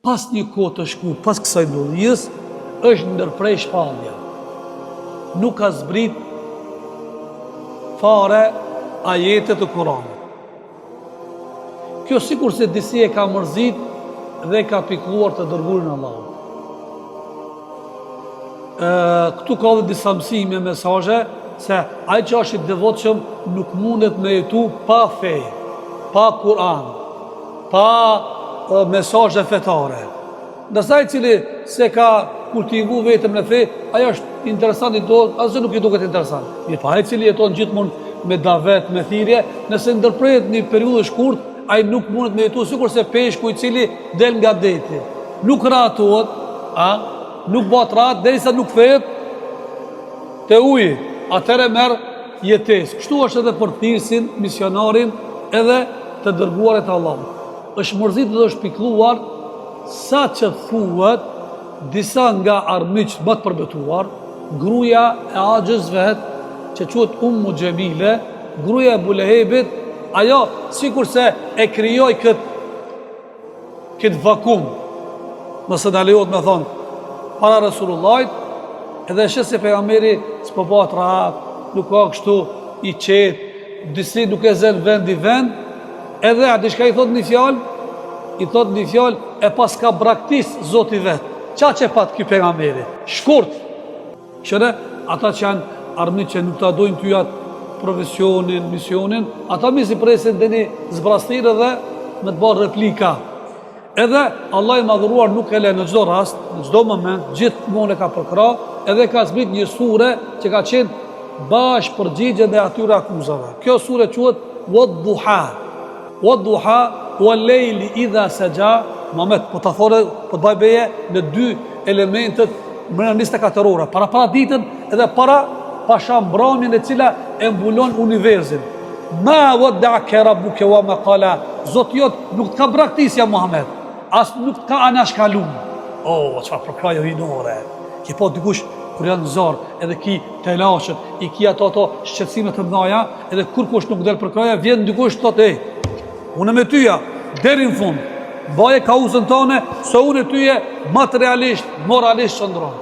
pas një kohë të shku, pas kësaj ndodhjes, është ndërprej shpallja. Nuk ka zbrit fare ajetet të Kuranit. Kjo sikur se disi e ka mërzit dhe ka pikluar të dërgurin Allahut. Këtu ka dhe disa mësime, mesazhe, se ai që është i devotshëm nuk mundet me jetu pa fe, pa Kur'an, pa mesazhe fetare. Ndërsa ai cili se ka kultivu vetëm në fe, ajo është interesant, asgjë nuk i duket interesant. Mirë, pa ai cili jeton gjithmonë me davet, me thirrje, nëse ndërprehet një periudhë shkurt, ai nuk mundet me jetu sikur se peshku i cili del nga deti. Nuk rahatohet, nuk bëhet rahat derisa nuk kthehet te uji. Atëre merr jetesë. Kështu është edhe për thirrsin, misionarin edhe të dërguarit të Allahut. Është mërzit dhe është pikluar sa që thuhet disa nga armiqt më të përbetuar, gruaja e Axhës vet, që quhet Ummu Xhemile, gruaja e Bulehebit, ajo sikur se e krijoi këtë vakum, nëse na lejohet me thonë, para Resulullahit, edhe shes se pejgamberi s'po bëhet rahat, nuk ka kështu i qetë, disi nuk e zën vend, edhe a diçka i thot një fjalë, e pas ka braktis Zoti vet. Qa që pat ky pejgamberi? Shkurt. Qëre, ata që janë armit që nuk ta dojnë ty atë profesionin, misionin, ata mi si presin dhe një zbrastirë dhe me të bërë replika. Edhe Allah i madhuruar nuk e le në gjdo rast, në gjdo moment, gjithë mone ka përkra, edhe ka zbrit një sure që ka qenë bash përgjigje dhe atyre akuzave. Kjo sure quhet Wadduha. Wadduha, wa lejli idha saja, Mamet, po të thore, po të bajbeje në dy elementet mërë 24 ora, para ditën edhe para pashambrëmjen e cila e mbulon universin. Ma wadda'aka rabbuka wa ma qala. Zoti jot nuk të ka braktisja Muhammed, as nuk të ka anashkalum. Çfarë përkrajo hinore. Ki po dikush kur janë zorë, edhe ki të lashët, i ki ato shqetësime të mëdha, edhe kur kush nuk del përkraja, vjen dikush thotë, unë me tyja deri në fund. Baje ka usën tone, se unë e tyje materialisht, moralisht qëndron.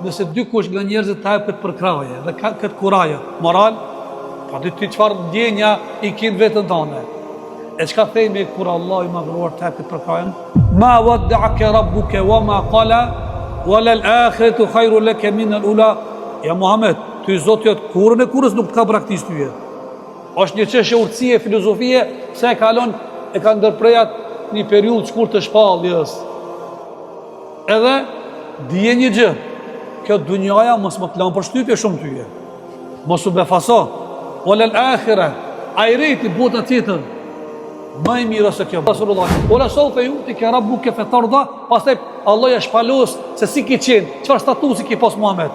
Nëse dikush nga njerëzit të hajë këtë përkraje dhe këtë kuraje moral, pa dy ti qëfar ndjenja i kinë vetën tone. E qka thejme kur Allah i madhruar të hajë këtë përkrajen? Ma wadda'aka rabbuka wa ma qala, wa lal akhiretu khairu laka min al-ula. Ja Muhammed, ty Zoti jot kurrën e kurrës nuk të ka braktis tyje. Është një çështje urtësie, filozofie, se e kalon e ka ndërprejat një periudhë shkurt të shpalljes. Edhe dije një gjë, kjo dunjaja mos më të lanë për shtypje shumë tyje. Mos u befaso. Walal akhira, ajreti bota tjetër, më i mirë se kjo. Rasulullah, wala sawfa yu'tika rabbuka fatarda, pastaj Allah ja shpalos se si ki qenë, çfarë statusi ki pas Muhammed.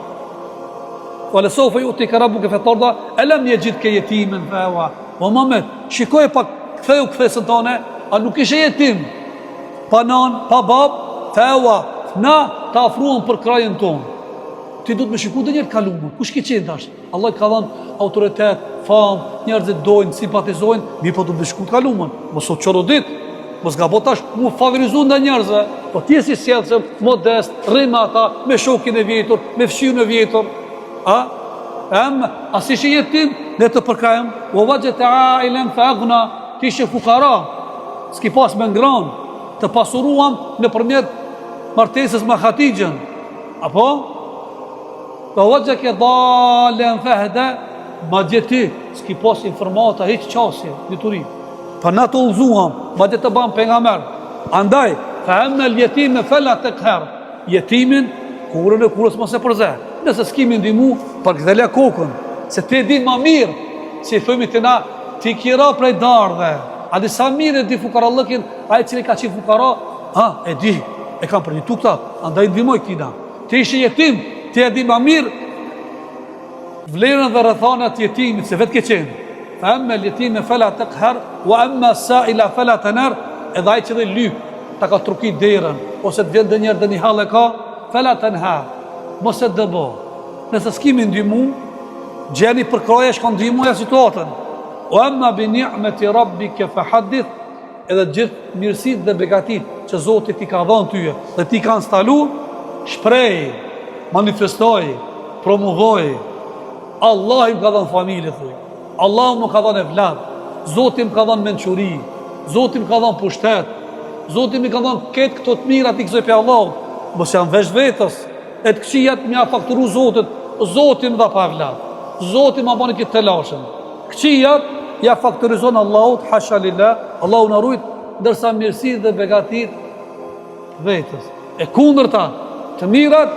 Wala sawfa yu'tika rabbuka fatarda, alam yajidka yatiman fawa. O Muhammed, shikoj pak ktheu kthesën tone. A nuk ishe jetim, pa nan, pa bab, fewa, na të afruan për krajën tonë. Ti du të me shiku dhe njerë kalumë, kush ki qenë tash? Allah ka dhanë autoritet, famë, njerëzit dojnë, simpatizojnë, mi po du të me shiku të kalumën. Mos o qëro ditë, mos ga bo tash mu favorizu nda njerëzve, po ti e si sjellëshëm, modest, rrima ata, me shokin e vjetur, me fshiun e vjetur. A si ishe jetim, ne të përkrajëm, o vajgjet e ailen fa agna, ti ishe fukara, s'ki pas me ngran, të pasuruam në përmjet martesës me Khatijën. Apo? Të vëgjë ke dalen fehde, ma gjeti, s'ki pas informata, hiq qasje, dituri. Për na të ullzuam, ma gjeti të ban për nga merë. Andaj, fa emme l'jetime fellat të këherë. Jetimin, kurën e kurës më se përze. Nëse s'kimi ndimu, për këdhelja kokën. Se te din ma mirë, si i thujmi të na, ti kira prej dardhe. A disa mirë e di fukarallëkin, a e cili ka qenë fukara, e di, e kam për një tukta, andaj ndimoj këtina. Ti ishe jetim, ti e di ma mirë, vlerën dhe rëthanat jetimit, se vetë ke qenë. Fa emme l'jetime fela të këher, wa emme sa ila fela të nërë, edhe a e që dhe lyp, ta ka trukit derën, ose të vjen dhe njerë dhe një halë e ka, fela të nërë, mos e dëbo. Nëse s'kimi ndimu, gjeni përkraje shka ndimuja situatën. O emma bi ni'meti rabbike fa hadith, edhe gjithë mirësitë dhe begatitë që Zoti ti ka dhënë tyje dhe ti ka instalu, shpreh, manifestoj, promovoj. Allah im ka dhënë familje, thuj. Allah më ka dhënë evlad. Zoti më ka dhënë mençuri. Zoti më ka dhënë pushtet. Zoti më ka dhënë këtë këto të mira ti gëzoj pe Allahut. Mos janë vesh vetës. E të këqijat më ja fakturu Zotit. Zoti më dha pa evlad. Zoti më bani këtë të lashëm. Këqijat ja faktorizon Allahut, hasha lillah, Allahu na ruaj, ndërsa mirësitë dhe begatitë vetës. E kundërta, të mirat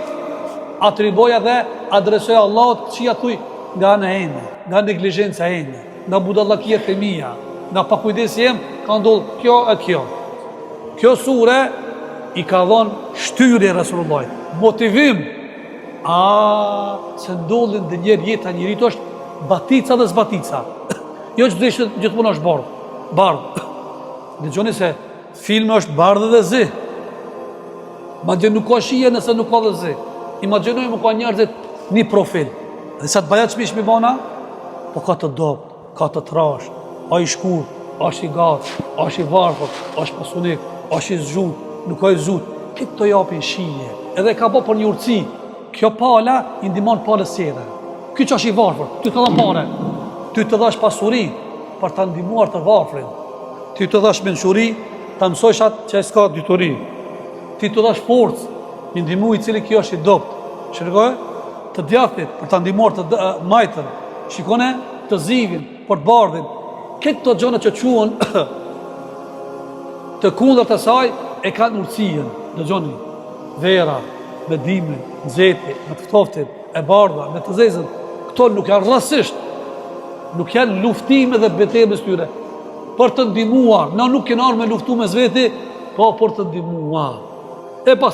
atriboja dhe adresoja Allahut, këqijat thuj nga ana ende, nga neglizhenca ende, nga budallakiet e mia, nga pakujdesi jem, ka ndodhur kjo e kjo. Kjo sure i ka dhënë shtyrje Rasulullah, motivim. Se ndodhin dhe njerë jeta njerit është batica dhe zbatica. Jo që dhe gjithmonë është bardhë. Dhe gjoni se filme është bardhë dhe zi. Ma gjë nuk ka shije nëse nuk ka dhe zi. Imaginoj më ka njerëzit një profil. Dhe sa të baja që mishmi bana, po ka të dopt, ka të trash, a i shkur, a i gatë, a i varfër, a i pasunik, a i zhut, nuk ka i zhut. Këtë të japin shije. Edhe ka bo për një urëci. Kjo pala i ndimon palës tjede. Kjo që është i varfër, ty të dha pare. Ty të dhash pasuri për të ndimuar të varfrin. Ty të dhash mençuri, të mësojshat që e s'ka dytori. Ty të dhash forcë, mi ndimu i cili kjo është i dopt. Shërgoj, të djathit për të ndimuar të majtën. Shikone, të zivin, për të bardhin. Këtë të gjone që quen të kundër të saj e kanë urëcijën. Dhe gjoni, vera, me dimin, nxehti, me ftoftin, e bardha, me të zezën, këto nuk janë rrasisht, nuk janë luftime dhe betejë mes tyre. Për të ndihmuar, na nuk kemi armë me luftu mes veti, po për të ndihmuar. E pas